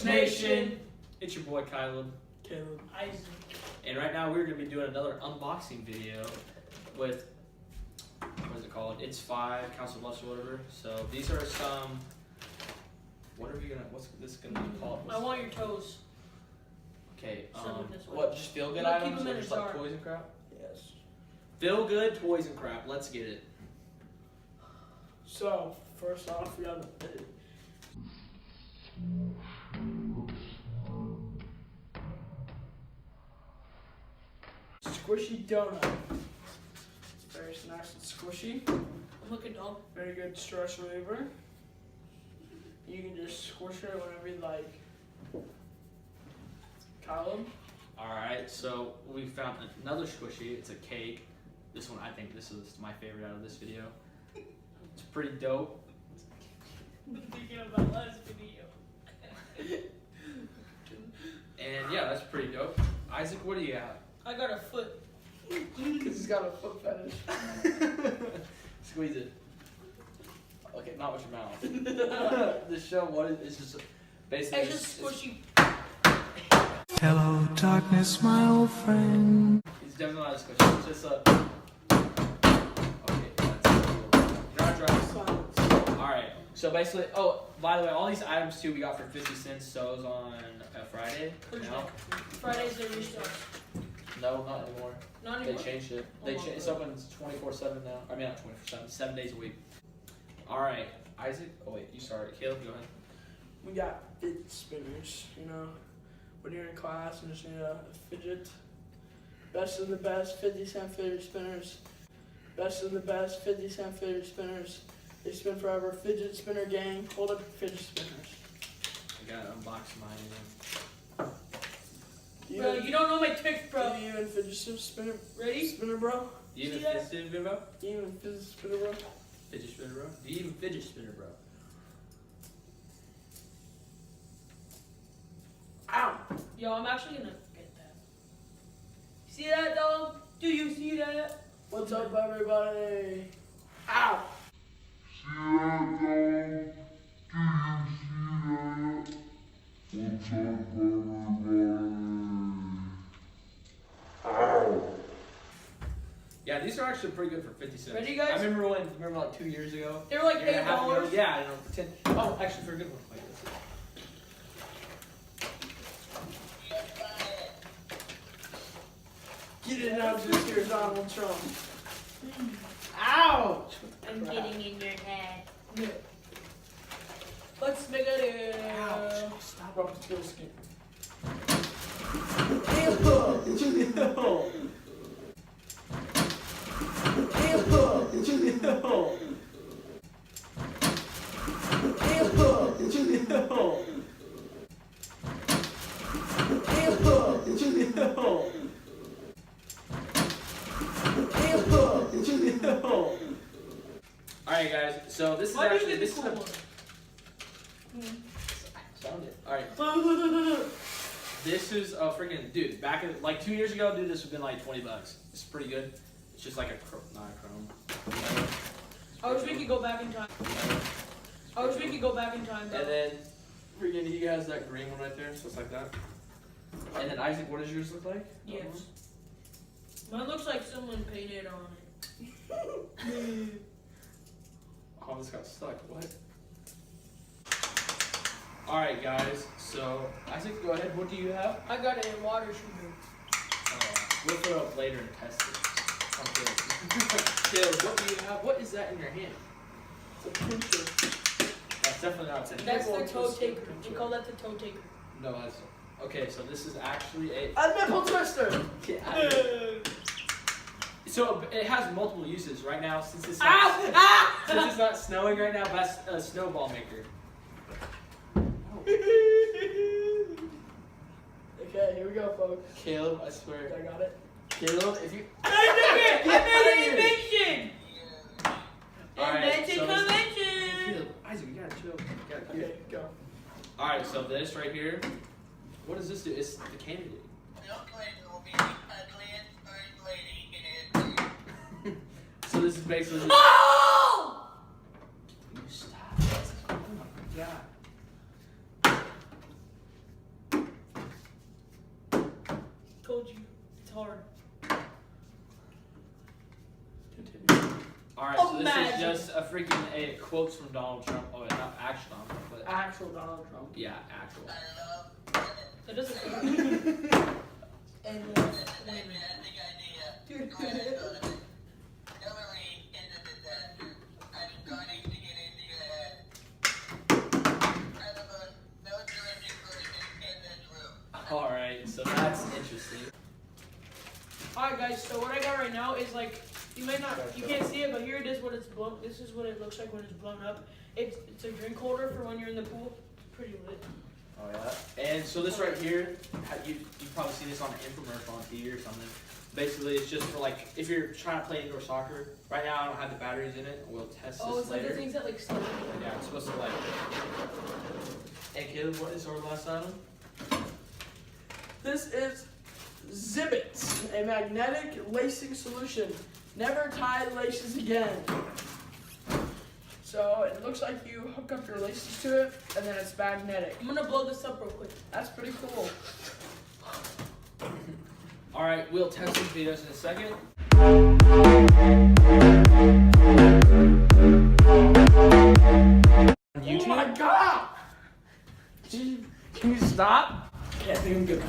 Nation. It's your boy Caleb. Isaac. And right now we're going to be doing another unboxing video with, what is it called? It's 5 Council Bluffs or whatever. So these are some, what's this going to be called? I want your toes. Okay, Send it this way. what, just feel good Keep items them or in a just like jar. toys and crap? Yes. Feel good, toys and crap. Let's get it. So, first off, we have the squishy donut. Very nice and squishy. I'm looking dumb. Very good stress reliever. You can just squish it whenever you like. Column. Alright, so we found another squishy. It's a cake. This one, I think this is my favorite out of this video. It's pretty dope. I'm thinking about last video. And yeah, that's pretty dope. Isaac, what do you have? I got a foot. Because he's got a foot fetish. Squeeze it. Okay, not with your mouth. The show, what is it's just basically. It's just squishy. Hello, darkness, my old friend. It's definitely not a squishy. It's just a. Okay, that's cool. You're not drunk. Alright, so basically, oh, by the way, all these items too we got for 50 cents. So it was on Friday. Thursday. No? Fridays they restart. No, not anymore. Not They anymore. changed it. It's open 24/7 now. I mean, not 24/7, 7 days a week. All right, Isaac. Oh wait, you started. Caleb, go ahead. We got fidget spinners, you know. When you're in class and just need a fidget. Best of the best 50-cent fidget spinners. Best of the best 50-cent fidget spinners. They spin forever. Fidget spinner gang. Hold up fidget spinners. I gotta unbox mine. Bro, you don't know my tricks, bro. You even fidget spinner? Ready? Spinner, bro? You even See that? fidget spinner, bro? You even fidget spinner, bro? Fidget spinner, bro? Do you even fidget spinner, bro? Ow! Yo, I'm actually gonna get that. See that, dog? Do you see that? What's up, everybody? Ow! Yeah, these are actually pretty good for 50 cents. Ready, guys? I remember like 2 years ago. They were like year and a half ago, $8. Yeah, I know. For 10. Oh, actually, for a good one. Like this. Get it out, just hear Donald Trump. Ouch! I'm getting in your head. Let's make it. Stop up the skin. No. Alright guys, so this is Why do you actually get this the is cool a one? found it. Alright. This is a freaking dude, back in like 2 years ago, dude, this would have been like $20. It's pretty good. It's just like not a chrome. I wish we could go back in time. I wish we could go back in time. And then freaking he has that green one right there, so it's like that. And then Isaac, what does yours look like? Yes. Mine looks like someone painted on it. Oh, this got stuck. What? Alright, guys. So, Isaac, go ahead. What do you have? I got a water shooter. We'll throw it up later and test it. Caleb, what do you have? What is that in your hand? It's a pincher. That's definitely not a That's the Nipple toe twister. taker. We call that the toe taker. No, that's okay. So this is actually a. A nipple twister! So it has multiple uses right now since it's Ow! not, Ah! since it's not snowing right now. That's a snowball maker. Okay, here we go, folks. Caleb, I swear. I got it. Caleb, if you. I made an invention! Alright, Invention so convention! Caleb, Isaac, you gotta chill. You gotta Okay, go. Alright, so this right here. What does this do? It's the candidate. So this is basically. Oh! You stop. Oh my god. hard. Continue. Alright, so this Imagine. is just a freaking quotes from Donald Trump. Oh, yeah, not actual Donald Trump, but Actual Donald Trump. yeah, actual. That doesn't. And women. Dude. Alright, so that's interesting. Alright guys, so what I got right now is like, you can't see it, but here it is what it's blown. This is what it looks like when it's blown up. It's a drink holder for when you're in the pool. It's pretty lit. Oh yeah. And so this right here, you've probably seen this on an infomercial on TV or something. Basically, it's just for like if you're trying to play indoor soccer. Right now, I don't have the batteries in it. We'll test Oh, this it's like later. the things that like slide. Yeah, it's supposed to like. Hey Caleb, what is our last item? This is Zibbit, a magnetic lacing solution. Never tie laces again. So it looks like you hook up your laces to it, and then it's magnetic. I'm gonna blow this up real quick. That's pretty cool. Alright, we'll test these videos in a second. Oh my god! Can you stop? Yeah, I think I'm good.